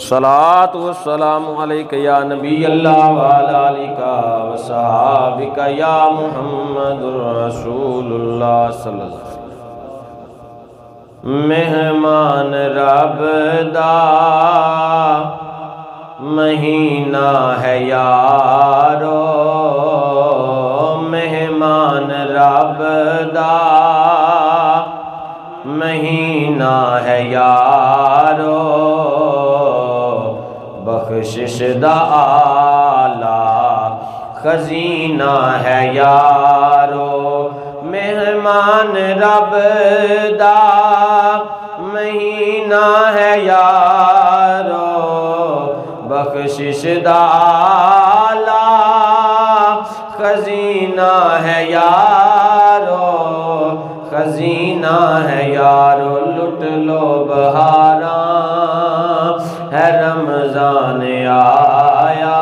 صلاۃ والسلام علیک یا نبی اللہ وعلی آلک وصحابک یا محمد رسول اللہ صلی اللہ علیہ وسلم۔ مہمان رب دا مہینہ ہے یارو، مہمان رب دا مہینہ ہے یارو، بخشش دا آلہ خزینہ ہے یارو، مہمان رب دا مہینہ ہے یارو، بخشش دا آلہ خزینہ ہے یارو، خزینہ ہے یارو، لٹ لو بہاراں ہے رمضان آیا،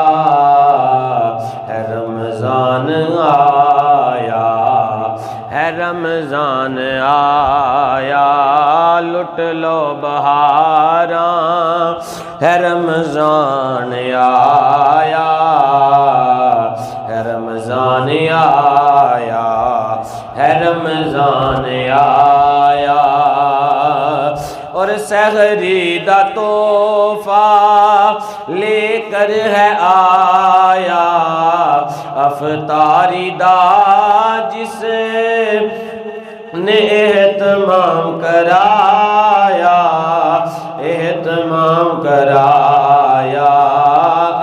ہے رمضان آیا، ہے رمضان آیا، لٹ لو بہاراں ہے رمضان آیا، ہے رمضان آیا، ہے رمضان آیا، اور سحری دا تحفہ لے کر ہے آیا، افطاری دا جس نے اہتمام کرایا، اہتمام کرایا،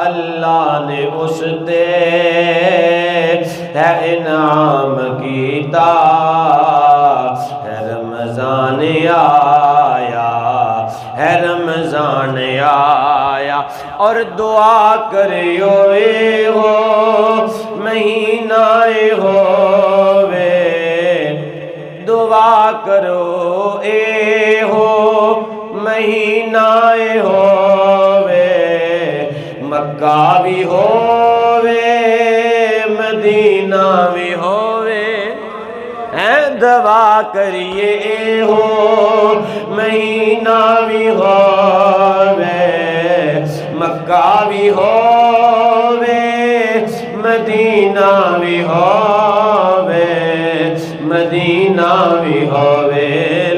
اللہ نے اس تے ہے انعام کیتا، ہے رمضان آیا، ہے رمضان آیا، اور دعا کریو اے ہو مہینہ اے ہووے، دعا کرو اے ہو مہینہ اے ہووے، مکہ بھی ہووے مدینہ بھی ہووے، دعا کریے اے ہو مہینہ بھی ہووے، مکہ بھی ہووے مدینہ بھی ہووے، مدینہ بھی ہووے،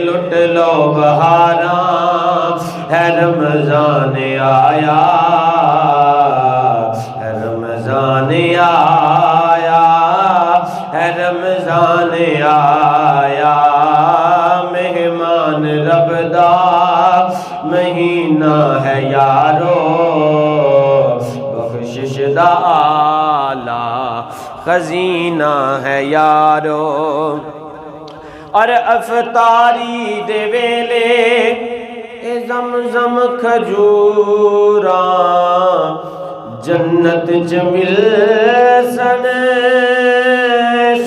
لٹ لو بہاراں ہے رمضان آیا، ہے رمضان آیا، ہے رمضان آیا، مہمان رب دا مہینہ ہے یارو، بخشش دا آلہ خزینہ ہے یارو، اور افطاری دے ویلے اے زمزم کھجوراں جنت چ مل سن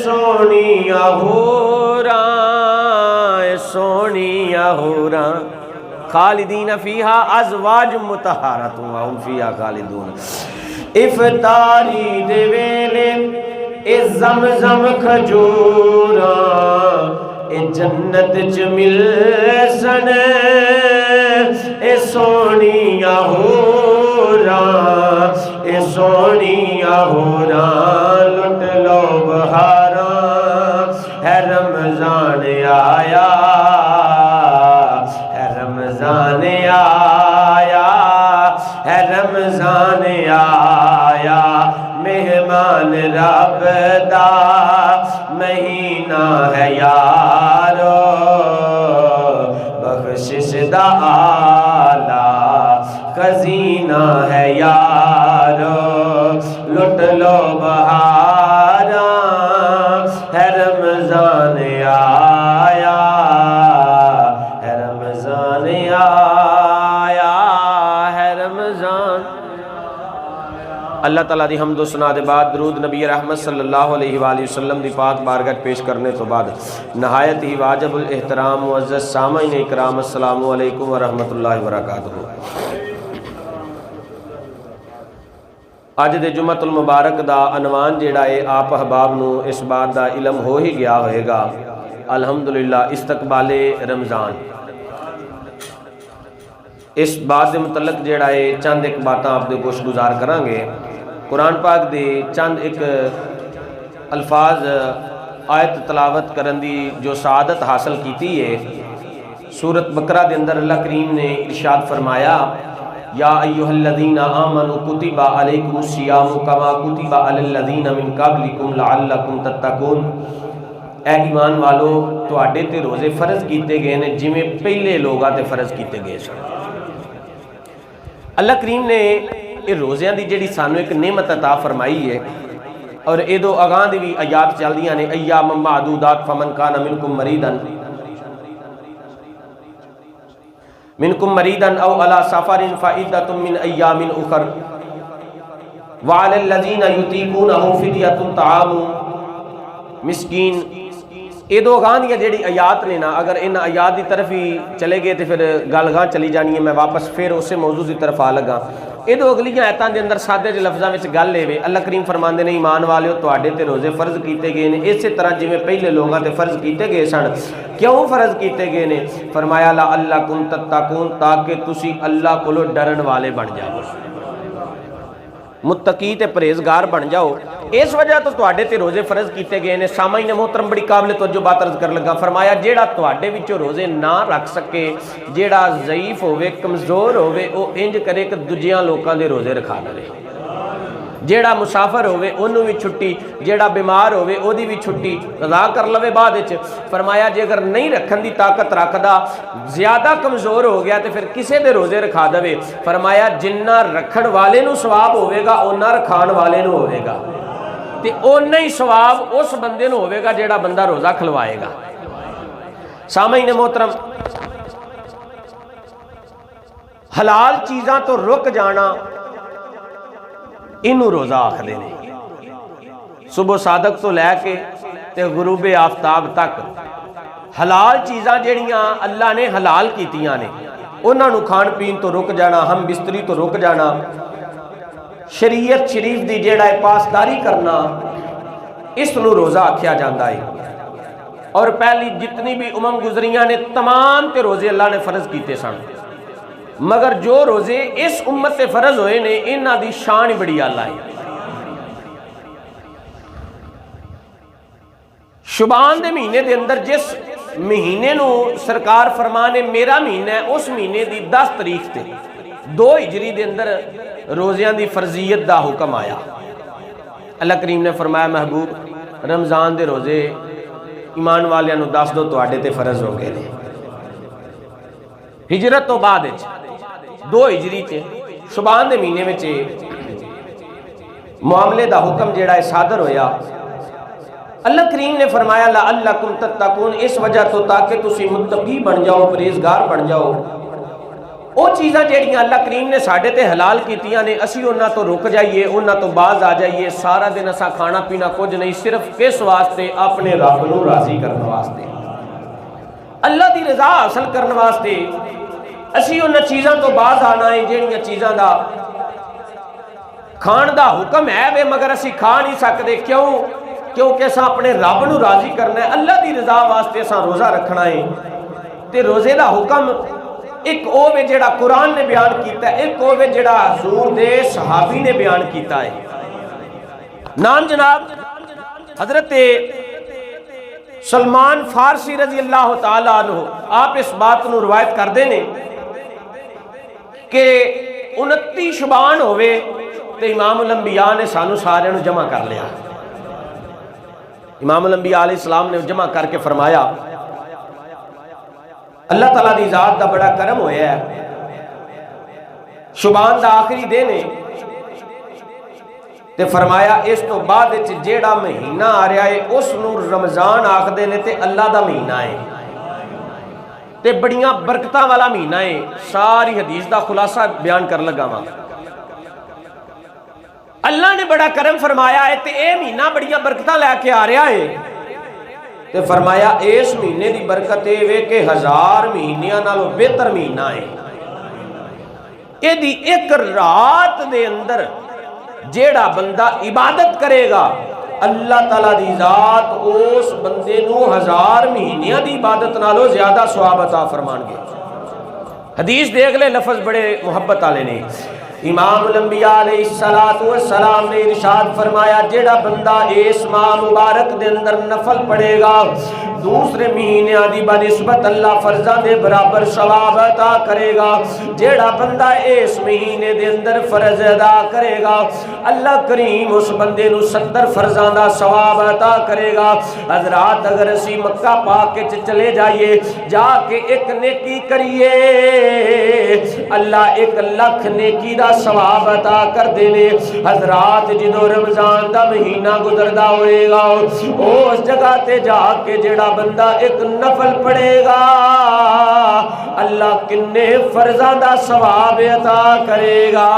سونیاں حوراں، سونیاں حوراں، خالدین فیہا ازواج مطہرۃ وہم فیہا خالدون، افطاری دے ویلے اے زمزم کھجوراں اے جنت چ مل سن اے سونیاں حوراں، اے سونیاں حوراں، لٹ لو بہاراں ہے رمضان آیا، ہے رمضان آیا، ہے رمضان آیا، مہمان رب دا مہینہ ہے یارو، بخشش دا آلہ خزینہ ہے یارو، لٹ لو بہاراں ہے رمضان آیا، ہے رمضان آیا، ہے رمضان۔ اللہ تعالیٰ دی حمد و ثنا دے بعد درود نبی رحمت صلی اللہ علیہ وآلہ وسلم دی پاک بارگاہ پیش کرنے تو بعد نہایت ہی واجب الاحترام معزز سامعین اکرام، السلام علیکم ورحمۃ اللہ وبرکاتہ۔ اج دے جمعۃ المبارک دا عنوان جیڑا ہے آپ احباب نو اس بات دا علم ہو ہی گیا ہوئے گا، الحمدللہ استقبال رمضان۔ اس بات کے متعلق جڑا ہے چند ایک باتاں آپ دے گوش گزار کریں گے۔ قرآن پاک دے چند ایک الفاظ آیت تلاوت کرن دی جو سعادت حاصل کیتی ہے۔ سورۃ بقرہ دے اندر اللہ کریم نے ارشاد فرمایا یا ایھا الذین آمنوا کتب علیکم الصیام کما کتب علی الذین من قبلکم لعلکم تتقون، اے ایمان والو تواڈے تے روزے فرض کیتے گئے نے جویں پہلے لوگاں تے فرض کیتے گئے سن۔ اللہ کریم نے یہ روزیاں دی جڑی سانو ایک نعمت عطا فرمائی ہے، اور ایدو اگاں دی بھی آیات چلدیاں نے ایام معدودات فمن کان منکم مریدا او علی سفر فعدۃ من ایام اخر وعلی الذین یطیقونہ فدیۃ طعام مسکین۔ یہ دو گاں دیا جڑی آیات نے نا، اگر ان آیات دی طرف ہی چلے گئے تو پھر گل گاں چلی جانی ہے، میں واپس پھر اسے موضوع دی طرف آ لگا۔ یہ دو اگلیاں آیتاں دے اندر سادے جے لفظاں وچ گل لے وے، اللہ کریم فرماندے نے ایمان والےو تواڈے تے روزے فرض کیتے گئے نے اسی طرح جویں پہلے لوگاں تے فرض کیتے گئے سن۔ کیوں فرض کیتے گئے نے؟ فرمایا لعلکم تتقون، تاکہ تسی اللہ کولو ڈرن والے بن جاؤ، متقی تے پرہیزگار بن جاؤ۔ اس وجہ تو تواڈے تے روزے فرض کیتے گئے نے۔ سامعین محترم بڑی قابل توجہ بات عرض کر لگا، فرمایا جیڑا تواڈے وچوں روزے نہ رکھ سکے، جیڑا ضعیف ہوئے کمزور ہوئے، او انج کرے کہ دوجیاں لوکاں دے روزے رکھا دے۔ جیڑا مسافر ہوئے انہوں بھی چھٹی، جیڑا بیمار ہوئے او دی بھی چھٹی قضا کر لوے بعد وچ۔ فرمایا جے اگر نہیں رکھن دی طاقت رکھدا، زیادہ کمزور ہو گیا تے پھر کسے دے روزے رکھا دے۔ فرمایا جنہ رکھن والے نو ثواب ہوئے گا اونہ رکھان والے نو ہوئے گا، تے اونہ ہی ثواب اس بندے نو ہوئے گا جیڑا بندہ روزہ کھلوائے گا۔ سامعین محترم، حلال چیزاں تو رک جانا انہوں روزہ آکھدے نے۔ صبح صادق تو لے کے تے غروب آفتاب تک حلال چیزاں جڑیاں اللہ نے حلال کیتیاں نے انہاں نو کھان پین تو رک جانا، ہم بستری تو رک جانا، شریعت شریف دی جیڑا ہے پاسداری کرنا، اس نو روزہ آکھیا جاندا ہے۔ اور پہلی جتنی بھی گزریاں نے تمام تے روزے اللہ نے فرض کیتے سن، مگر جو روزے اس امت سے فرض ہوئے نے انہاں دی شان بڑی اعلیٰ ہے۔ شعبان دے مہینے دے اندر جس مہینے نو سرکار فرمانے میرا مہینہ ہے، اس مہینے دی 10 تاریخ تے 2 ہجری دے اندر روزیاں دی فرضیت دا حکم آیا۔ اللہ کریم نے فرمایا محبوب رمضان دے روزے ایمان والیاں نو دس دو تواڈے تے فرض ہو گئے نے۔ ہجرت تو بعد 2 ہجری تے شعبان دے مہینے میں معاملے دا حکم جیڑا ہے صادر ہویا۔ اللہ کریم نے فرمایا لعلکم تتقون، اس وجہ تو تاکہ تسی متقی بن جاؤ، پرہیزگار بن جاؤ۔ او چیزاں جیڑیاں اللہ کریم نے ساڈے تے حلال کیتیاں نے اسی انہاں تو رک جائیے، انہاں تو باز آ جائیے۔ سارا دن اساں کھانا پینا کچھ نہیں، صرف کس واسطے؟ اپنے رب نو راضی کرنے واسطے، اللہ دی رضا حاصل کرنے واسطے اسی انہاں چیزاں تو باز آنا ہے جیڑیاں چیزاں دا کھان دا حکم ہے وے مگر اسی کھا نہیں سکتے۔ کیوں؟ کیونکہ اساں اپنے رب نو راضی کرنا ہے، اللہ دی رضا واسطے اساں روزہ رکھنا ہے۔ تے روزے دا حکم ایک او وے جڑا قرآن نے بیان کیتا ہے، ایک او وے جڑا حضور دے صحابی نے بیان کیتا ہے۔ نام جناب حضرت سلمان فارسی رضی اللہ تعالیٰ عنہ، آپ اس بات نو روایت کر دینے کہ 29 شعبان ہوئے تے امام الانبیاء نے سانو سارے نو جمع کر لیا۔ امام الانبیاء علیہ السلام نے جمع کر کے فرمایا اللہ تعالیٰ دی ذات دا بڑا کرم ہویا ہے، شعبان دا آخری دن ہے تے فرمایا اس تو بعد جیڑا مہینہ آ رہا ہے اس نو رمضان آکھدے نے تے اللہ دا مہینہ ہے تے بڑیاں برکتاں والا مہینہ ہے۔ ساری حدیث دا خلاصہ بیان کر لگا ہاں۔ اللہ نے بڑا کرم فرمایا ہے تے اے مہینہ بڑیاں برکتاں لے کے آ رہا ہے تے فرمایا اس مہینے دی برکت اے وے کہ 1000 مہینیاں نالوں بہتر مہینہ ہے۔ اے دی ایک رات دے اندر جیڑا بندہ عبادت کرے گا اللہ تعالیٰ دی ذات اس بندے نو 1000 مہینیاں دی عبادت نالوں زیادہ ثواب عطا فرمان گے۔ حدیث دیکھ لے، لفظ بڑے محبت والے نے۔ امام الانبیاء علیہ السلام نے ارشاد فرمایا جیڑا بندہ اس ماہ مبارک دے اندر نفل پڑھے گا دوسرے مہینے دی بنسبت اللہ فرضاں دے برابر ثواب عطا کرے گا۔ جیڑا بندہ اس مہینے دے اندر فرض ادا کرے گا اللہ کریم اس بندے نو 70 فرضاں دا ثواب عطا کرے گا۔ حضرات اگر اسی مکہ پاک وچ چلے جائیے، جا کے ایک نیکی کریے، اللہ 1 لاکھ نیکی دا ثواب عطا کر دینے۔ حضرات جدو رمضان دا مہینہ گزردا ہوئے گا اس جگہ تے جا کے جیڑا بندہ ایک نفل پڑھے گا اللہ کنے فرضاں دا ثواب عطا کرے گا۔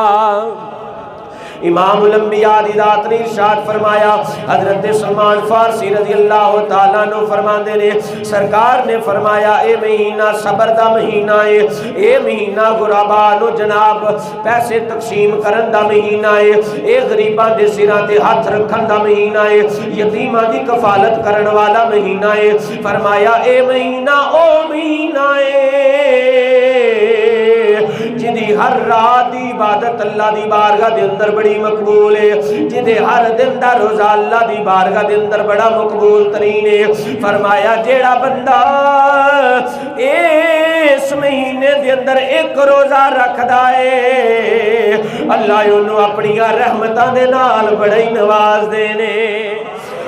امام الانبیاء دی ذات نے ارشاد فرمایا، حضرت سلمان فارسی رضی اللہ تعالیٰ عنہ فرماندے نے سرکار نے فرمایا اے مہینہ صبر دا مہینہ ہے، اے مہینہ غرباء نو جناب پیسے تقسیم کرن دا مہینہ ہے، اے غریباں دے سراں تے ہاتھ رکھن دا مہینہ ہے، یتیماں دی کفالت کرن والا مہینہ ہے۔ فرمایا اے مہینہ او مہینہ ہے جدی ہر رات دی عبادت اللہ دی بارگاہ دے اندر بڑی مقبول ہے، جدے ہر دن دا روزہ اللہ دی بارگاہ دے اندر بڑا مقبول ترین ہے۔ فرمایا جیڑا بندہ اس مہینے دے اندر 1 روزہ رکھدا ہے اللہ انہوں اپنی رحمتاں دے نال بڑے نواز دینے۔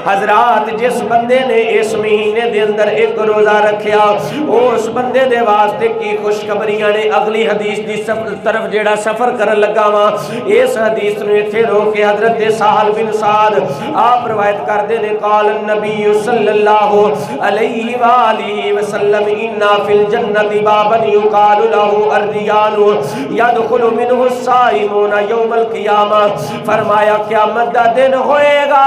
حضرات جس بندے نے اس مہینے دے اندر 1 روزہ رکھیا اس بندے دے واسطے کی خوشخبریاں نے۔ اگلی حدیث دی طرف جیڑا سفر کرن لگا وا اس حدیث نو ایتھے روک کے حضرت سہل بن سعد آپ روایت کردے نے قال النبی صلی اللہ علیہ وآلہ وسلم انا فی الجنت بابا یقال له اردیان یدخل منہ الصائمون یوم القیامہ۔ فرمایا قیامت دا دن ہوئے گا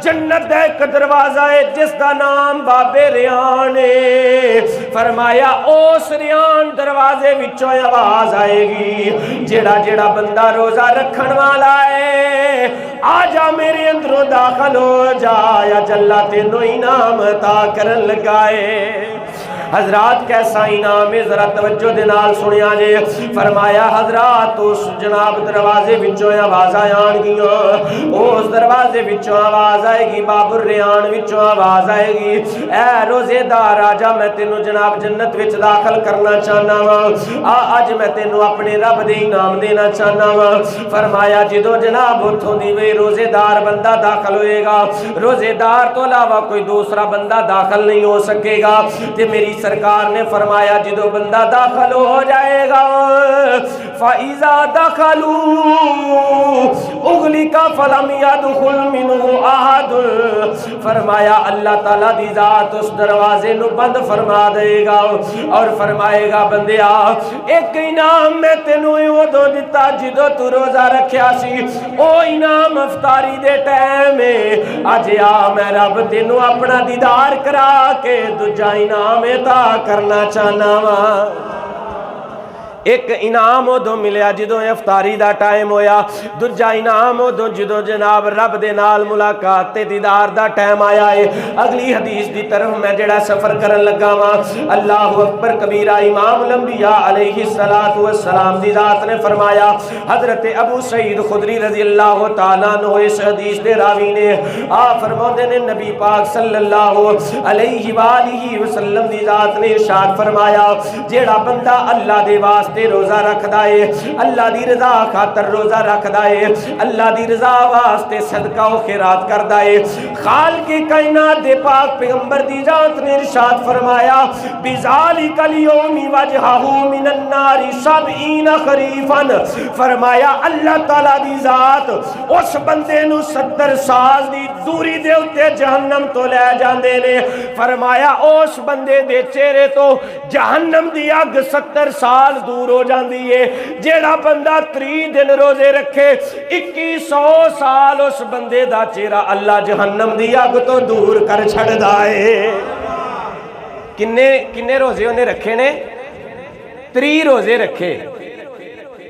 جنت دا ایک دروازہ ہے جس دا نام بابے ریان ہے۔ فرمایا اس ریان دروازے وچوں آواز آئے گی جیڑا جیڑا بندہ روزہ رکھن والا ہے آجا میرے اندروں داخل ہو جا یا جلا تینوں انعام عطا کرن لگائے۔ حضرات کیسا انعام ہے ذرا توجہ دے نال سنیا جے۔ فرمایا حضرات اس جناب دروازے وچوں آواز آن گیاں، اس دروازے وچوں آواز آئے گی، باب الریان وچوں آواز آئے گی اے روزے دار آجا میں تینوں جناب جنت وچ داخل کرنا چاہنا وا، آج میں تینوں اپنے رب دے انعام دینا چاہنا وا۔ فرمایا جدو جناب اتھوں دی وے روزے دار بندہ داخل ہوئے گا روزے دار تو علاوہ کوئی دوسرا بندہ داخل نہیں ہو سکے گا۔ تے میری سرکار نے فرمایا جدو بندہ داخل ہو جائے گا فَإِذَا دَخَلُوا اُغْلِقَ فَلَمْ يَدْخُلْ مِنْهُ أَحَدٌ۔ فرمایا اللہ تعالیٰ دی ذات اس دروازے نو بند فرما دے گا اور فرمائے گا بندیا ایک انعام میں تینوں ادو دیتا جدو تو روزہ رکھیا سی، او انعام افطاری دے ٹائم ہے، اج آ میں رب تینوں اپنا دیدار کرا کے دوجا انعام عطا کرنا چاہنا وا۔ ایک انعام ادو ملیا جدو افطاری دا ٹائم ہویا، دوجا انعام ادو جدو جناب رب دے نال ملاقات تے دیدار دا ٹائم آیا ہے۔ اگلی حدیث دی طرف میں جڑا سفر کرن لگا وا اللہ اکبر کبیرہ امام الانبیاء علیہ السلام دی ذات نے فرمایا، حضرت ابو سعید خدری رضی اللہ تعالیٰ عنہ اس حدیث دے راوی نے آپ فرماتے نے نبی پاک صلی اللہ علیہ وآلہ وسلم دی ذات نے ارشاد فرمایا جیڑا بندہ اللہ دے واسطے روزہ رکھ دائے، اللہ دی رضا خاطر روزہ رکھ دائے، اللہ دی رضا واسطے صدقہ و خیرات کر دائے، خالق کائنات دے پاک پیغمبر دی ذات نے ارشاد فرمایا بِذَالِكَ الْيَوْمِ وَجْهَهُ مِنَ النَّارِ 70 خَرِيفًا۔ فرمایا اللہ تعالیٰ دی ذات اس بندے نو 70 سال دی دوری دے اتے جہنم تو لے جاندے نے۔ فرمایا اس بندے دے چہرے تو جہنم دی اگ 70 سال دور ہو جاندی ہے۔ جیڑا بندہ 30 دن روزے رکھے 2100 سال اس بندے دا چہرہ اللہ جہنم دی اگ تو دور کر چھڑ دائے۔ کنے روزے انہیں رکھے نے 30 روزے رکھے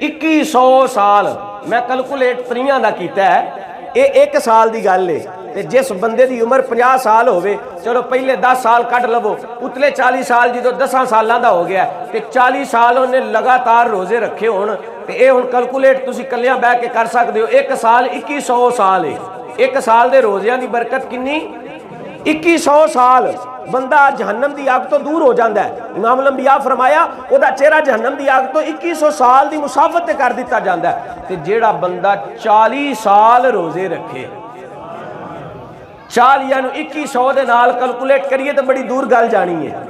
2100 سال میں کلکولیٹ 30 دا کیتا ہے یہ 1 سال دی گل ہے تے جس بندے دی عمر 50 سال ہوئے چلو پہلے 10 سال کٹ لو اتلے 40 سال جدو 10 سالاں دا ہو گیا تے 40 سال انہیں لگاتار روزے رکھے ہون تے اے ہن کیلکولیٹ تسی کلیاں بیٹھ کے کر سکتے ہو 1 سال 2100 سال ہے 1 سال دے روزیاں دی برکت کنی 2100 سال بندہ جہنم دی آگ تو دور ہو جاندہ ہے امام الانبیاء فرمایا او دا چہرہ جہنم دی آگ تو 2100 سال دی مسافت تے کر دیتا جاندہ ہے تے جیڑا بندہ 40 سال روزے رکھے 40 یعنی 2100 دے نال کیلکولیٹ کریے تو بڑی دور گل جانی ہے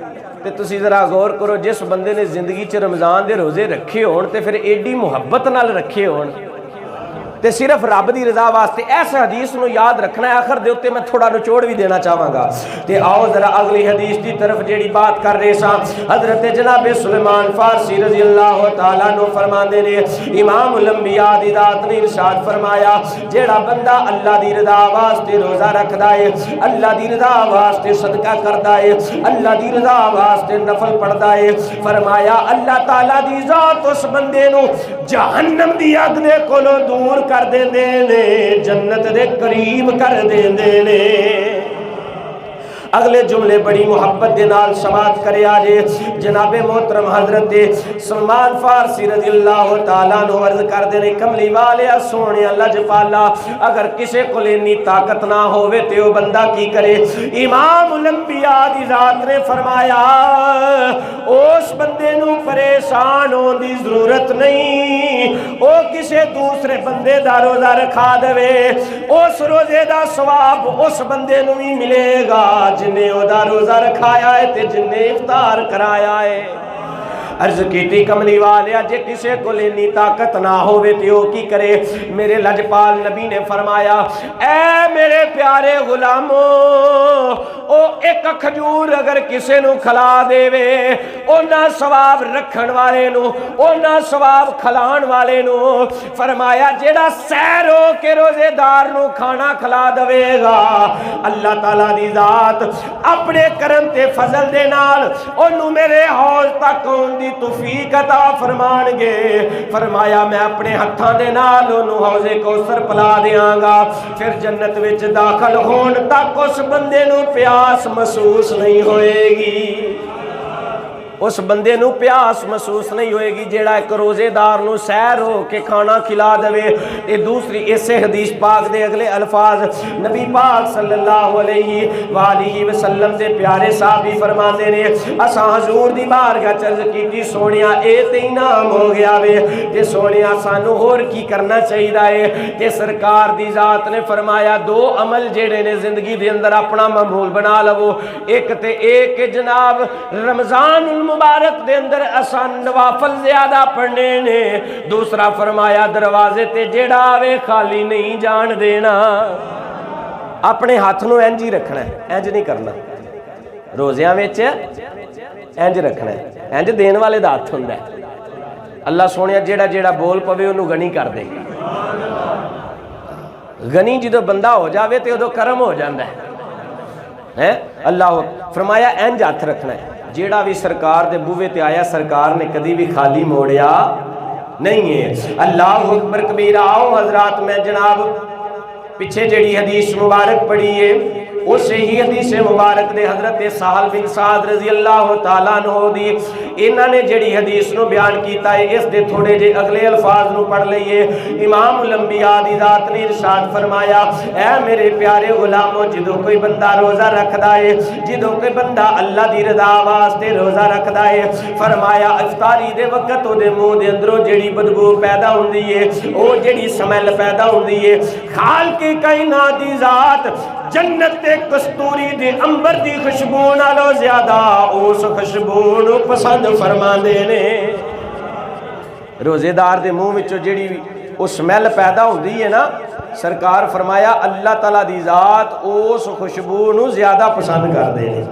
تے تسی ذرا غور کرو جس بندے نے زندگی چ رمضان دے روزے رکھے ہون تے پھر ایڈی محبت نال رکھے ہون تے صرف رب دی رضا واسطے ایس حدیث نو یاد رکھنا ہے آخر دے اتے میں تھوڑا نچوڑ بھی دینا چاہاں گا تے آؤ ذرا اگلی حدیث دی طرف جیڑی بات کر رہے ساں حضرت جناب سلیمان فارسی رضی اللہ تعالیٰ نو فرمان دے رہے امام الانبیاء دی ذات نے ارشاد فرمایا جیڑا بندہ اللہ دی رضا واسطے روزہ رکھ دائے اللہ دی رضا واسطے صدقہ کر دائے اللہ دی رضا واسطے نفل پڑھ دائے فرمایا اللہ تعالیٰ دی ذات اس بندے نو جہنم دی اگ دے کولوں دور کر دے دینے جنت دے قریب کر دے دینے اگلے جملے بڑی محبت دے نال سماعت کرے آجے جناب محترم حضرت سلمان فارسی رضی اللہ تعالیٰ عنہ عرض کر دینے کملی والے سونے اللہ جپالا اگر کسے کو لینی طاقت نہ ہوئے تے وہ بندہ کی کرے امام الانبیاء دی ذات نے فرمایا اس بندے نو پریشان ہون دی ضرورت نہیں او کسے دوسرے بندے دا روزہ رکھا دوے اس روزے دا ثواب اس بندے نو ہی ملے گا جنہیں او دا روزہ رکھایا ہے تے جنہیں افطار کرایا ہے عرض کیتی کملی والے جے کسے کو لینی طاقت نہ ہوئے تیو کی کرے میرے لجپال نبی نے فرمایا اے میرے پیارے غلاموں او ایک کھجور اگر کسے نو کھلا دے وے او نہ ثواب رکھن والے نو او نہ ثواب کھلان والے نو فرمایا جیڑا سیر ہو کے روزے دار نو کھانا کھلا دوے گا اللہ تعالیٰ دی ذات اپنے کرم تے فضل دے نال انہوں میرے حوض تک ان دی توفیق عطا فرمان گے فرمایا میں اپنے ہتھاں دے نال انہوں حوض کوثر پلا دیاں گا پھر جنت وچ داخل ہون تک اس بندے نو پیاس محسوس نہیں ہوئے گی اس بندے نو پیاس محسوس نہیں ہوئے گی جیڑا ایک روزے دار نو سیر ہو کے کھانا کھلا دوے اے دوسری اسے حدیث پاک دے اگلے الفاظ نبی پاک صلی اللہ علیہ وآلہ وسلم دے پیارے صحابی فرما دے نے اساں حضور دی بارگاہ چرز کی سونیا اے تے انعام ہو گیا وے تے سونیا سانو اور کی کرنا چاہیے ہے تے سرکار دی ذات نے فرمایا 2 عمل جیڑے نے زندگی دے اندر اپنا معمول بنا لو ایک تے ایک جناب رمضان مبارک دے اندر آسان نوافل زیادہ پڑھنے نے دوسرا فرمایا دروازے تے جیڑا آوے خالی نہیں جان دینا اپنے ہاتھ نو انج رکھنا ہے انج نہیں کرنا روزیاں وچ انج رکھنا ہے انج دین والے دا ہاتھ ہوندا ہے اللہ سونیا جیڑا جیڑا بول پوے انہوں غنی کر دے غنی جدو بندہ ہو جاوے تے ادو کرم ہو جاندا ہے اللہ فرمایا انج ہاتھ رکھنا ہے جیڑا بھی سرکار دے بوے تے آیا سرکار نے کدی بھی خالی موڑیا نہیں ہے اللہ اکبر کبیرہ آؤ حضرات میں جناب پیچھے جیڑی حدیث مبارک پڑھی ہے اس ہی حدیث مبارک دے حضرت سہل بن سعد رضی اللہ تعالیٰ عنہ دی انہاں نے جڑی حدیث نو بیان کیتا ہے اس دے تھوڑے جے اگلے الفاظ نو پڑھ لئیے امام الانبیاء دی ذات نے ارشاد فرمایا اے میرے پیارے غلاموں جدو کوئی بندہ روزہ رکھدا ہے جدو کوئی بندہ اللہ دی رضا واسطے روزہ رکھدا ہے فرمایا افطاری دے وقت او دے منہ دے اندروں جڑی بدبو پیدا ہوندی ہے او جڑی سمیل پیدا ہوندی ہے خالق کائنات دی ذات جنت کستوری دے امبر دی خوشبو نالو زیادہ اس خوشبو نو پسند فرما دینے روزے دار دے منہ وچوں جڑی اس سمیل پیدا ہوندی ہے نا سرکار فرمایا اللہ تعالیٰ دی ذات اس خوشبو نو زیادہ پسند کر دینے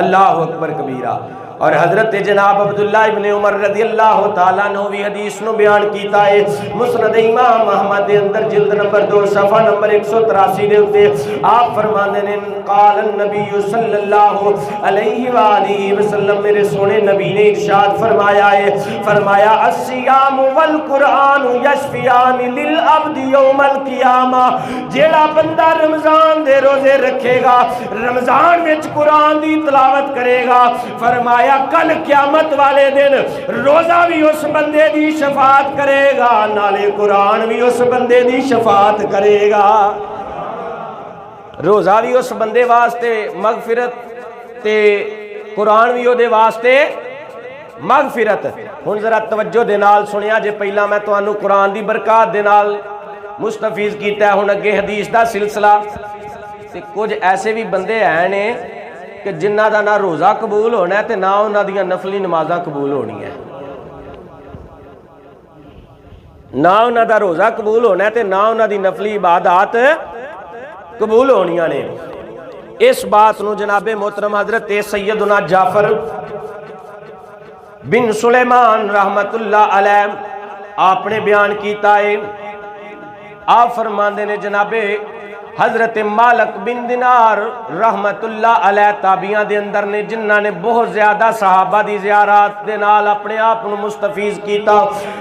اللہ اکبر کبیرہ اور حضرت جناب عبداللہ ابن عمر رضی اللہ تعالیٰ عنہ بھی حدیث نو بیان کیتا ہے مسند امام احمد دے اندر جلد نمبر 2 صفحہ نمبر 183 دے اتے آپ فرماندے نے قال النبی صلی اللہ علیہ وآلہ وسلم میرے سونے نبی نے ارشاد فرمایا ہے فرمایا الصیام والقرآن یشفیان للعبد یوم القیامہ جیڑا بندہ رمضان دے روزے رکھے گا رمضان وچ قرآن دی تلاوت کرے گا فرمایا کل قیامت والے دن روزہ بھی اس بندے دی شفاعت کرے گا نالے قرآن بھی اس بندے دی شفاعت کرے گا روزہ بھی اس بندے واسطے مغفرت تے قرآن بھی دے واسطے مغفرت ہن ذرا توجہ دے نال سنیا جے پہلا میں تانوں قرآن دی برکات دے نال مستفیض کیتا ہے ہن اگے حدیث دا سلسلہ تے کچھ ایسے بھی بندے ہیں نے کہ جنہ دا نہ روزہ قبول ہونا ہے تے نہ انہاں دیاں نفلی نمازاں قبول ہونی ہے نہ انہاں دا روزہ قبول ہونا ہے تے نہ انہاں دی نفلی عبادات قبول ہونیاں نے اس بات نو جناب محترم حضرت سیدنا جعفر بن سلیمان رحمت اللہ علیہ آپ نے بیان کیتا ہے آپ فرماندے نے جناب حضرت مالک بن دینار رحمت اللہ علیہ تابعیاں دے اندر نے جنہ نے بہت زیادہ صحابہ دی زیارات دے نال اپنے آپ کو مستفیض کیتا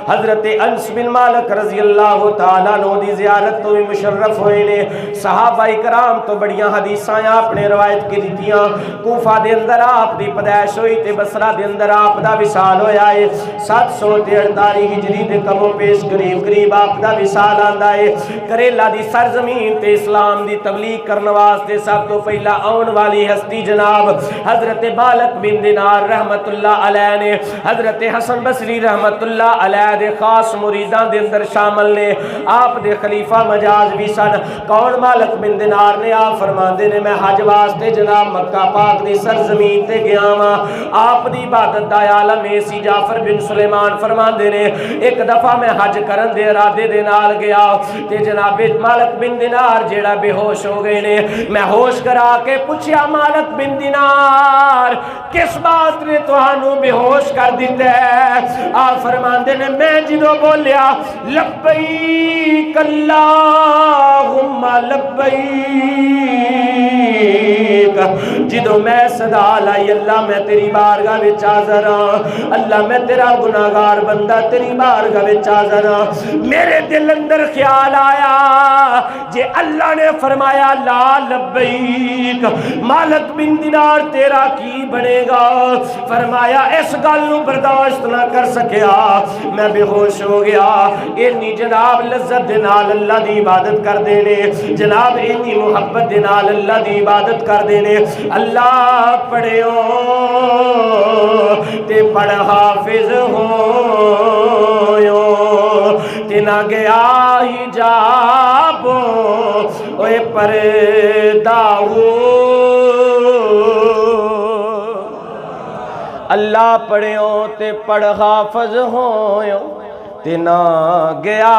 حضرت انس بن مالک رضی اللہ تعالیٰ عنہ دی زیارت تو بھی مشرف ہوئے نے صحابہ کرام تو بڑیاں حدیثاں اپنے روایت کی دیتیاں کوفہ دے اندر آپ دی پیدائش ہوئی تے بصرہ دے اندر آپ دا وصال ہویا ہے 748 ہجری دے کم و پیش قریب آپ دا وصال آندا ہے کریلا دی سرزمین تے اسلام دی تبلیغ کرنے واسطے سب تو پہلا آن والی ہستی جناب حضرت مالک بن دینار رحمت اللہ علیہ نے حضرت حسن بصری رحمت اللہ علیہ دے خاص مریدان دے اندر شامل نے آپ دے خلیفہ مجاز بھی سن کون مالک بن دینار نے آپ فرماندے نے میں حج واسطے جناب مکہ پاک دی سرزمین تے گیا ہاں آپ دی عبادت دا عالم ایسی جعفر بن سلیمان فرماندے نے ایک دفعہ میں حج کرن دے ارادے دے نال گیا تے جناب مالک بن دینار جیڑا بے ہوش ہو گئے نے میں ہوش کرا کے پوچھیا مالک بن دینار کس بات نے تہانوں بے ہوش کر دیتا ہے آپ فرماندے نے میں جدو بولیا لبیک اللہم لبیک جدو میں صدا لائی اللہ میں تیری بارگاہ وچ حاضر ہاں اللہ میں تیرا گناہگار بندہ تیری بارگاہ وچ حاضر ہاں میرے دل اندر خیال آیا جے اللہ نے فرمایا لا لبیک مالک بن دینار تیرا کی بنے گا فرمایا اس گل نو برداشت نہ کر سکیا میں بے ہوش ہو گیا اتنی جناب لذت دے نال اللہ دی عبادت کر دینے جناب اتنی محبت دے نال اللہ دی عبادت کر دینے اللہ پڑھیو تے پڑھ حافظ ہویو تے نہ گیا حجاب اوے پردہ ہو اللہ پڑھیو تے پڑھ حافظ ہویو تے نہ گیا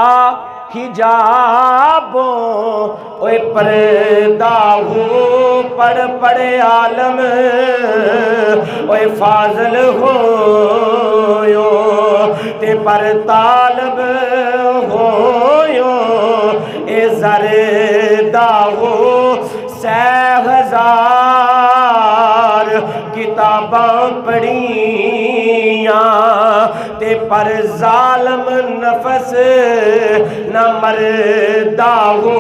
حجاب اوے پردہ ہو پڑھ عالم اوے فاضل ہویو تے پر طالب ہویو اے زردہ ہو سہ ہزار کتاباں پڑھیاں تے پر ظالم نفس نہ مردہ ہو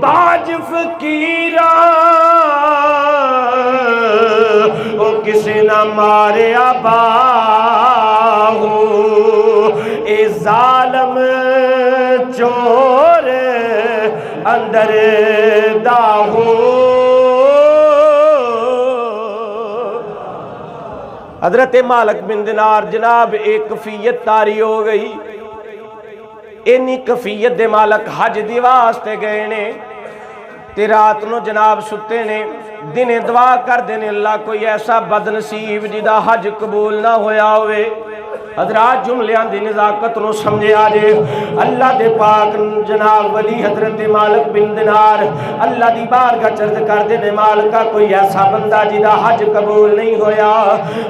باج فقیرہ او کسی نہ مارے آبا ہو اے ظالم چور اندر داہو حضرت مالک بن دینار جناب ایک کفیت تاری ہو گئی اینی کفیت دے مالک حج دی واسطے گئے نے تے رات نو جناب ستے نے دنے دعا کر دینے اللہ کوئی ایسا بد نصیب جدا حج قبول نہ ہویا ہوئے حضرات جملیاں دی نزاکت نو سمجھے آجے اللہ دے پاک جناب ولی حضرت مالک بن دینار اللہ دی بارگاہ چرد کر دے مالکا کوئی ایسا بندہ جدا حج قبول نہیں ہویا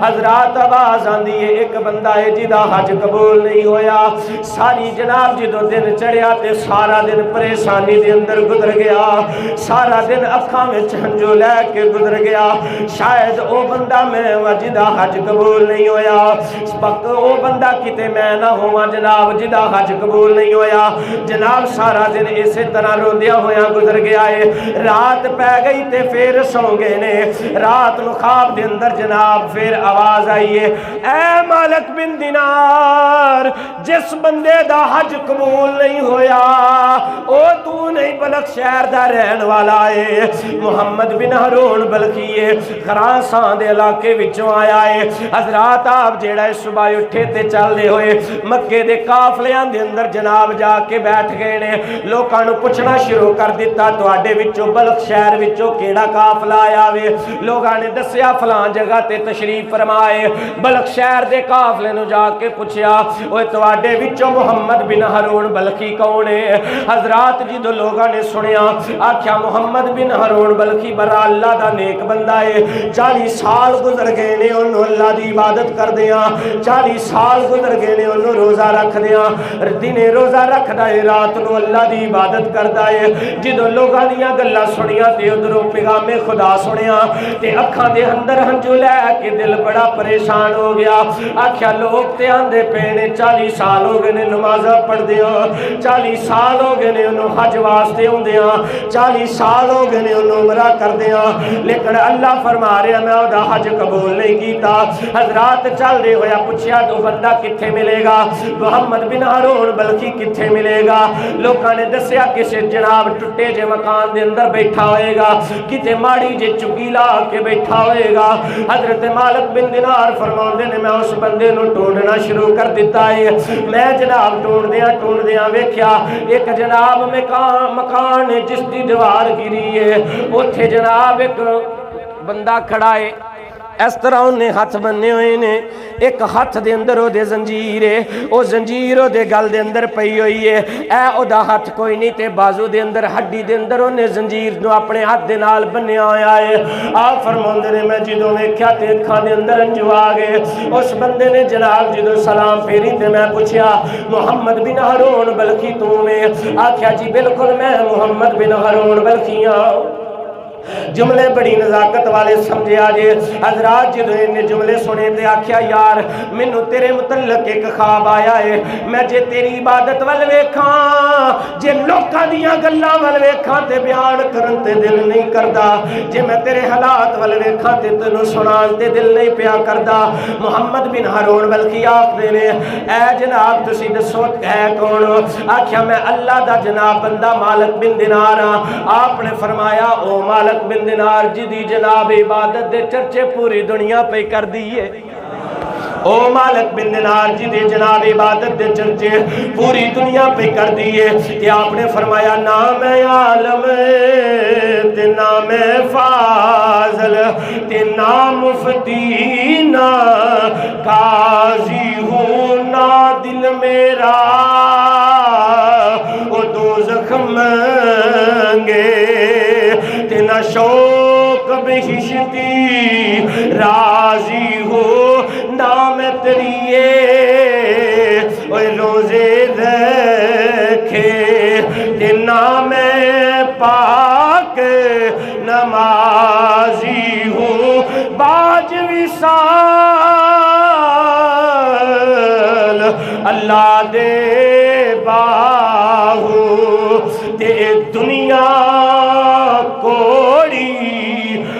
حضرات آواز آندی ہے ایک بندہ ہے جدا حج قبول نہیں ہویا ساری جناب جدو دن چڑھیا تے سارا دن پریشانی دے اندر گزر گیا سارا دن اکھاں میں ہنجو لے کے گزر گیا شاید او بندہ میں جدا حج قبول نہیں ہویا او بندہ کتے میں نہ ہوا جناب جدا حج قبول نہیں ہویا جناب سارا دن اسی طرح روندیا ہویا گزر گیا ہے رات پہ گئی تے پھر سو گئے نے رات نو خواب دے اندر جناب پھر آواز آئی ہے اے مالک بن دینار جس بندے دا حج قبول نہیں ہویا او تو نہیں بلک شہر دا رہن والا ہے محمد بن ہارون بلکہ خراسان دے علاقے وچوں آیا ہے حضرات آپ جیڑا صبح اٹھے تے چل دے ہوئے مکے دے قافلیاں دے اندر جناب جا کے بیٹھ گئے نے لوکاں نو پوچھنا شروع کر دیتا تواڈے وچوں بلک شہر وچوں کیڑا قافلہ آیا وے لوگاں نے دسیا فلاں جگہ تے تشریف فرمائے بلک شہر دے قافلے نو جا کے پوچھیا اوے تواڈے وچوں محمد بن ہارون بلخی کون ہے حضرات جدو لوگاں نے سنیا آکھیا محمد بن ہارون بلخی برا اللہ دا نیک بندہ ہے 40 سال گزر گئے نے انہوں اللہ دی عبادت کر دیاں 40 سال گزر گئے نے انہوں روزہ رکھ دیاں دن روزہ رکھ دائے رات نو اللہ دی عبادت کر دائے جدو لوگاں دیاں گلہ سنیاں تے ادھروں پیغام خدا سنیاں تے اکھاں دے اندر ہنجو لے کے دل بڑا پریشان ہو گیا آکھیا لوگ تے آندے پینے 40 سال ہو گئے نے نمازہ پڑھ دیاں 40 سال ہو گئے نے انہوں حج واسطے ہوں دیاں 40 سال ہو گئے نے انہوں عمرہ کر دیاں لیکن اللہ فرما رہا میں او دا حج قبول نہیں کیتا حضرات چل رہے ہویا پوچھیا تو بندہ کتھے ملے گا محمد بن ہارون بلخی کتھے ملے گا لوکاں نے دسیا کسے جناب ٹٹے جے مکان دے اندر بیٹھا ہوئے گا کتے ماڑی جے چگی لا کے بیٹھا ہوئے گا حضرت مالک بن دینار فرماندے نے میں اس بندے نو ڈھونڈنا شروع کر دیتا ہے میں جناب ڈھونڈ دیاں ویکھیا ایک جناب مکان جس دی دیوار گری ہے اوتھے جناب ایک بندہ کھڑا ہے اس طرح انہیں ہاتھ بننے ہوئے نے ایک ہاتھ دے اندر او دے زنجیر ہے او زنجیر او دے گل دے اندر پئی ہوئی ہے اے او دا ہاتھ کوئی نہیں تے بازو دے اندر ہڈی دے اندر انہیں زنجیر نو اپنے ہاتھ دے نال بنیا ہویا ہے آپ فرماندے نے میں جدوں ویکھیا تے اکھاں دے اندر انجو آ گئے اس بندے نے جناب جدوں سلام پھیری تے میں پوچھیا محمد بن ہارون بلخی تو میں آکھیا جی بالکل میں محمد بن ہارون بلخی ہوں جملے بڑی نزاکت والے سمجھے آجے حضرات جدو انہیں جملے سنے تے آکھیا یار منو تیرے متعلق ایک خواب آیا ہے میں جے تیری عبادت والوے کھاں جے لوکاں دیاں گلاں والوے کھاں تے بیان کرن تے دل نہیں کردا جے میں تیرے حالات والوے کھاں تے تنو سنان تے دل نہیں پیا کردا محمد بن ہارون بلخی آپ دے نے اے جناب تسی دسو ہے کون آکھیا میں اللہ دا جناب بندہ مالک بن دینار آپ نے فرمایا او مالک بن دینار جدی جناب عبادت دے چرچے پوری دنیا پہ کر دیئے او مالک بن دینار جدی جناب عبادت دے چرچے پوری دنیا پہ کر دیئے کہ آپ نے فرمایا نام عالم تے نام فاضل تے نام مفتی نہ قاضی ہوں نہ دل میرا او دوزخ منگے تینا شوق بہشتی راضی ہو نام تریے اوہ روزے رکھے تینا میں پاک نمازی ہو باج وصال اللہ دے باہو تے دنیا کوڑی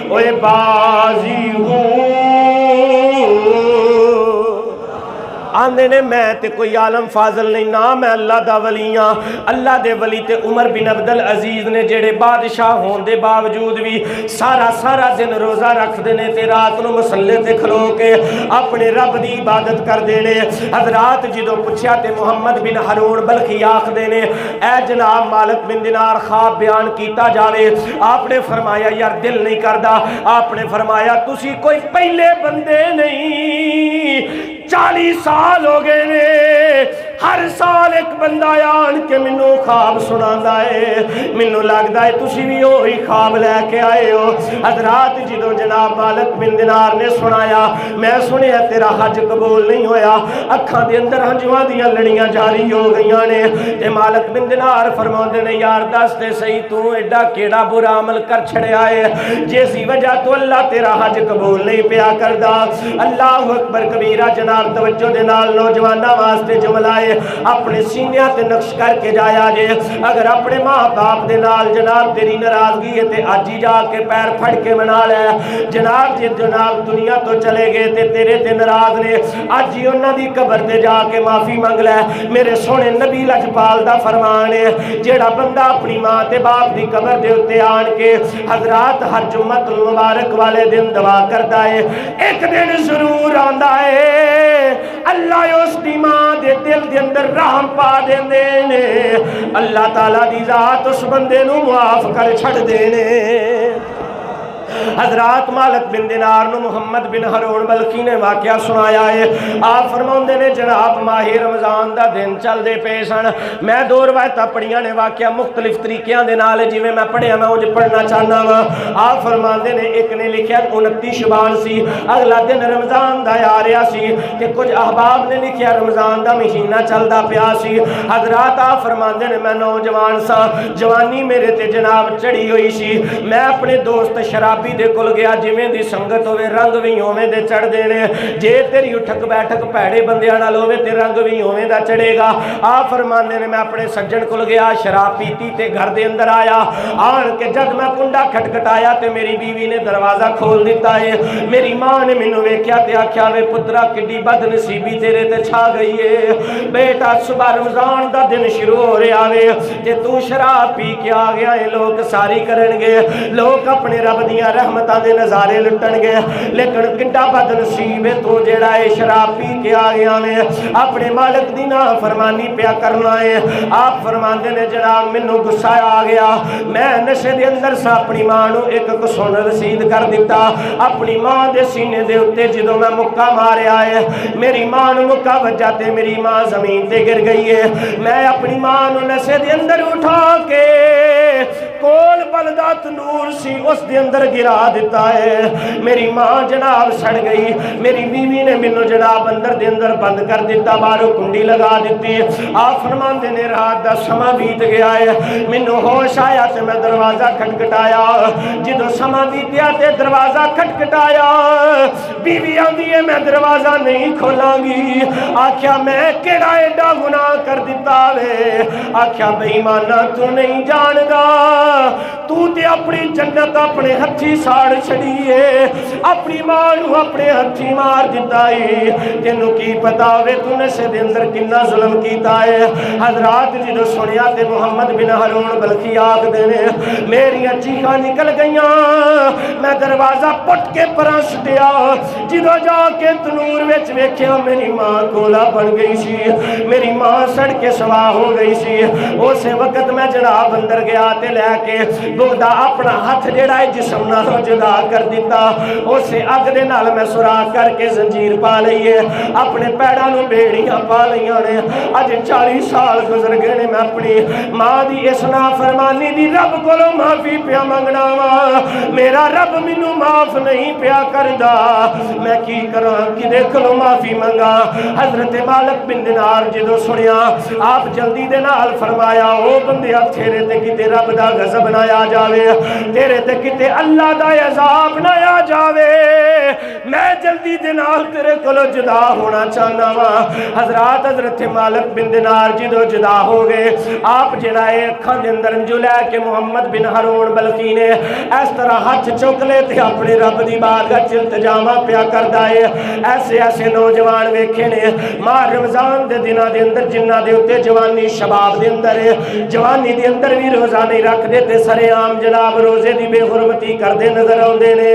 اوے بازی ہوں آندے نے میں تے کوئی عالم فاضل نہیں نا میں اللہ دا ولیاں اللہ دے ولی تے عمر بن عبدالعزیز نے جڑے بادشاہ ہون دے باوجود بھی سارا دن روزہ رکھ دینے تے رات نو مسلے تے کھلو کے اپنے رب دی عبادت کر دینے حضرات جدو پوچھیا تے محمد بن ہارون بلخی آکھ دینے اے جناب مالک بن دینار خواب بیان کیتا جاوے آپ نے فرمایا یار دل نہیں کردا آپ نے فرمایا تسی کوئی پہلے بندے نہیں 40 سال ہو گئے نے ہر سال ایک بندہ آن کے مینوں خواب سناتا ہے مینوں لگتا ہے تسی بھی وہی خواب لے کے آئے ہو حضرات جدوں جناب مالک بن دینار نے سنایا میں سنیا تیرا حج قبول نہیں ہویا اکھاں دے اندر ہنجواں دیاں لڑیاں جاری ہو گئیاں نے تے مالک بن دینار فرماندے نے یار دس تے صحیح تو ایڈا کیڑا برا عمل کر چھڑیا ہے جیسی وجہ تو اللہ تیرا حج قبول نہیں پیا کردا اللہ اکبر کبیرہ جناب توجہ دے نال نوجواناں واسطے جملہ اپنے سینیاں تے نقش کر کے جایا جے اگر اپنے ماں باپ دے نال جناب تیری ناراضگی ہے تے اج ہی جا کے پیر پھڑ کے منا لے جناب جے جناب دنیا تو چلے گئے تے تیرے تے ناراض نے اج ہی انہاں دی قبر تے جا کے معافی منگ لے میرے سونے نبی لجپال دا فرمان ہے جیڑا بندہ اپنی ماں تے باپ دی قبر دے اوتے آن کے حضرات ہر جمعۃ المبارک والے دن دعا کردا ہے ایک دن ضرور آندا ہے اللہ اس دی ماں دے دل دے اندر رحم پا دیندے نے اللہ تعالیٰ دی ذات اس بندے نو معاف کر چھڑ دینے حضرات مالک بن دینار نو محمد بن ہارون بلخی نے واقعہ سنایا ہے آپ فرماندے نے جناب ماہ رمضان دا دن چل دے پے سن میں دو روایتاں پڑھیاں نے واقعہ مختلف طریقیاں دے نال جویں میں پڑھیا میں انج پڑھنا چاہنا وا آپ فرماندے نے ایک نے لکھیا 29 شعبان سی اگلا دن رمضان دا آ رہا سی تے کچھ احباب نے لکھیا رمضان دا مہینہ چلدا پیا سی حضرات آپ فرماندے نے میں نوجوان سا جوانی میرے تے جناب چڑھی ہوئی سی میں اپنے دوست شرابی دے کول گیا جویں دی سنگت ہوے رنگ وی اوویں دے چڑھ دینے جے تیری اٹھک بیٹھک پیڑے بندیاں نال ہوے تے رنگ وی اوویں دا چڑھے گا آپ فرماندے نے میں اپنے سجن کول گیا شراب پیتی تے گھر دے اندر آیا آن کے جد میں کنڈا کھٹکھٹایا تے میری بیوی نے دروازہ کھول دیتا ہے میری ماں نے مینوں ویکھیا تے آکھیا وے پترا کڈی بد نصیبی تیرے تے چھا گئی ہے بیٹا صبح رمضان دا دن شروع ہو رہا وے تے تو شراب پی کے آ گیا ہے لوگ ساری کرن گے لوگ اپنے رب دیاں رحمتاں دے نظارے لٹن گے لیکن کنڈا بد نصیب ہے تو جیڑا ہے شراب پی کے آ گیا میں اپنے مالک دی نافرمانی پیا کرنا ہے آپ فرماندے نے جناب مینوں غصہ آ گیا میں نشے دے اندر سا اپنی ماں نو ایک سن رسید کر دیتا اپنی ماں دے سینے دے اوتے جدوں میں مکہ ماریا ہے میری ماں نو مکہ وجا تے میری ماں زمین تے گر گئی ہے میں اپنی ماں نو نشے دے اندر اٹھا کے کول بلدا تنور سی اس دے اندر گرا دیتا ہے میری ماں جناب سڑ گئی میری بیوی نے مینوں جناب اندر دے اندر بند کر دیتا باہروں کنڈی لگا دیتی آپ فرماندے نے رات دا سما بیت گیا ہے مینوں ہوش آیا تے میں دروازہ کھٹکھٹایا جدوں سما بیتیا تے دروازہ کھٹکھٹایا بیوی آندی ہے میں دروازہ نہیں کھولاں گی آکھیا میں کیڑا ایڈا گناہ کر دیتا وے آکھیا بے ایمانہ تو نہیں جاندا تو تے اپنی جنت اپنے ہتھی ساڑ چھڑی ہے اپنی ماں نو اپنے ہتھی مار دیتا ہے تینوں کی پتا ہوے تو نشے دے اندر کتنا ظلم کیتا ہے حضرات جدوں سنیا تے محمد بن ہارون بلخی آکھدے نے میریاں چیخاں نکل گئیاں میں دروازہ پٹ کے پراں سٹیا جدوں جا کے تنور وچ ویکھیا میری ماں کولا بن گئی سی میری ماں سڑ کے سوا ہو گئی سی اسی وقت میں جناب اندر گیا تے لے کے بغدا اپنا ہاتھ جڑا ہے جسم نالوں جدا کر دیتا اسے اگ دے نال میں سوراخ کر کے زنجیر پا لئی ہے اپنے پیڑاں نوں بیڑیاں پا لئیاں نے اج 40 سال گزر گئے نے میں اپنی ماں دی اس نافرمانی دی رب کولوں معافی پیا منگنا وا میرا رب مینوں معاف نہیں پیا کردا میں کی کراں کدے کولوں معافی منگا حضرت مالک بن دینار جدوں سنیا آپ جلدی دے نال فرمایا او بندیا تیرے تے کتے رب دا غضب نہ آ جاوے تیرے تے کتے اللہ دا عذاب نہ آ جاوے میں جلدی دے نال تیرے کولوں جدا ہونا چاہنا وا حضرات حضرت مالک بن دینار جدوں جدا ہو گئے آپ جڑا ہے اکھاں دے اندر جو لے کے محمد بن ہارون بلخی نے اس طرح ہاتھ چک لے تے اپنے رب دی بارگاہ وچ التجاواں پیا کردا ہے ایسے ایسے نوجوان ویکھے نے ماہ رمضان دے دناں دے اندر جنہاں دے اوتے جوانی شباب دے اندر جوانی دے اندر بھی روزہ نہیں رکھ دے تے سرے عام جناب روزے دی بے حرمتی کردے نظر آندے نے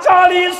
40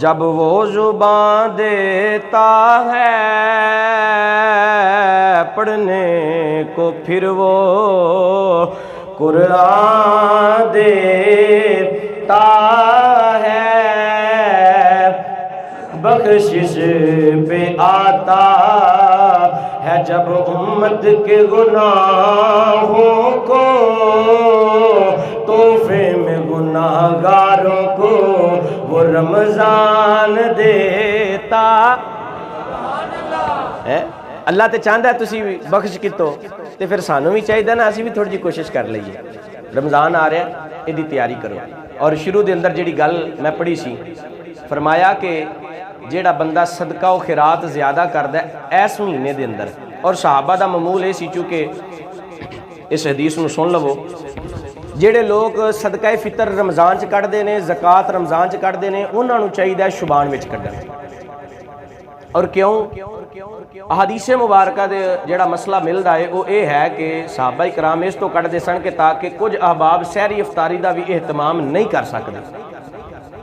جب وہ زبان دیتا ہے پڑھنے کو پھر وہ قرآن دیتا ہے، بخشش پہ آتا ہے جب امت کے گناہوں کو، تحفے میں گناہگاروں کو وہ رمضان دیتا ہے۔ اللہ تے چاہتا ہے تسی بخش کتو تے پھر سانوں بھی چاہیے نا اسی بھی تھوڑی جی کوشش کر لئیے۔ رمضان آ رہا ہے، یہ دی تیاری کرو۔ اور شروع دے اندر جیڑی گل میں پڑھی سی، فرمایا کہ جیڑا بندہ صدقہ و خیرات زیادہ کردا ہے اس مہینے دے اندر، اور صحابہ دا معمول ہے سی چونکہ اس حدیث نو سن لو، جیڑے لوگ صدقہ فطر رمضان چ کڈدے نے، زکوٰۃ رمضان چ کڈدے نے، انہاں نو چاہیے شعبان وچ کڈن۔ اور کیوں؟ احادیث مبارکہ دے جڑا مسئلہ ملدا ہے وہ یہ ہے کہ صحابہ کرام اس تو کڈدے سن کہ تاکہ کچھ احباب سحری افطاری دا بھی اہتمام نہیں کر سکدے،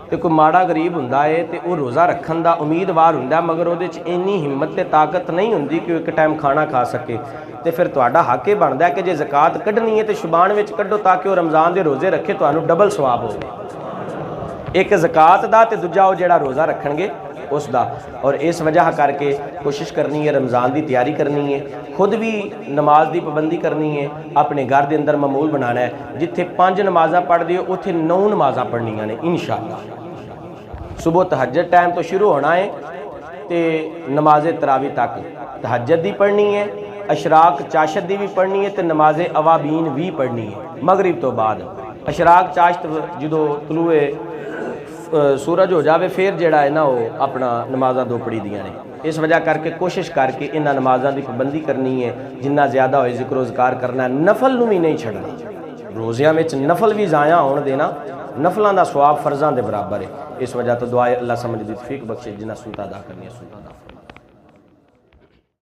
تے کوئی ماڑا غریب ہوندا ہے تے وہ روزہ رکھن دا امیدوار ہوندا مگر اودے چ اینی ہمت تے طاقت نہیں ہوندی کہ وہ ایک ٹائم کھانا کھا سکے، تے پھر تہاڈا حق یہ بندا ہے کہ جے زکوٰۃ کڈنی ہے تے شعبان وچ کڈو تاکہ وہ رمضان دے روزے رکھے، تانوں ڈبل ثواب ہوے، ایک زکوٰۃ دا تے دوجا وہ جڑا روزہ رکھن گے اس دا۔ اور اس وجہ کر کے کوشش کرنی ہے، رمضان دی تیاری کرنی ہے، خود بھی نماز دی پابندی کرنی ہے، اپنے گھر دے اندر معمول بنانا ہے، جتھے 5 نمازاں پڑھ دیو اتھے 9 نمازاں پڑھنیاں نے انشاءاللہ۔ صبح تہجد ٹائم تو شروع ہونا ہے تے نماز تراویح تک تہجد دی پڑھنی ہے، اشراق چاشت دی بھی پڑھنی ہے تے نماز اوابین بھی پڑھنی ہے مغرب تو بعد۔ اشراق چاشت جدو طلوع سورج ہو جاوے پھر جڑا ہے نا وہ اپنا نمازاں دو پڑھی دیاں نے۔ اس وجہ کر کے کوشش کر کے انہاں نمازاں دی پابندی کرنی ہے، جنہ زیادہ ہوئے ذکر و اذکار کرنا ہے، نفل نو بھی نہیں چھڑنا، روزیاں وچ نفل بھی ضائع ہون دینا، نفلاں دا ثواب فرضاں دے برابر ہے۔ اس وجہ تو دعائے اللہ سمجھ دی توفیق بخشے، جنہ سنتا ادا کرنی ہے سنتا ادا۔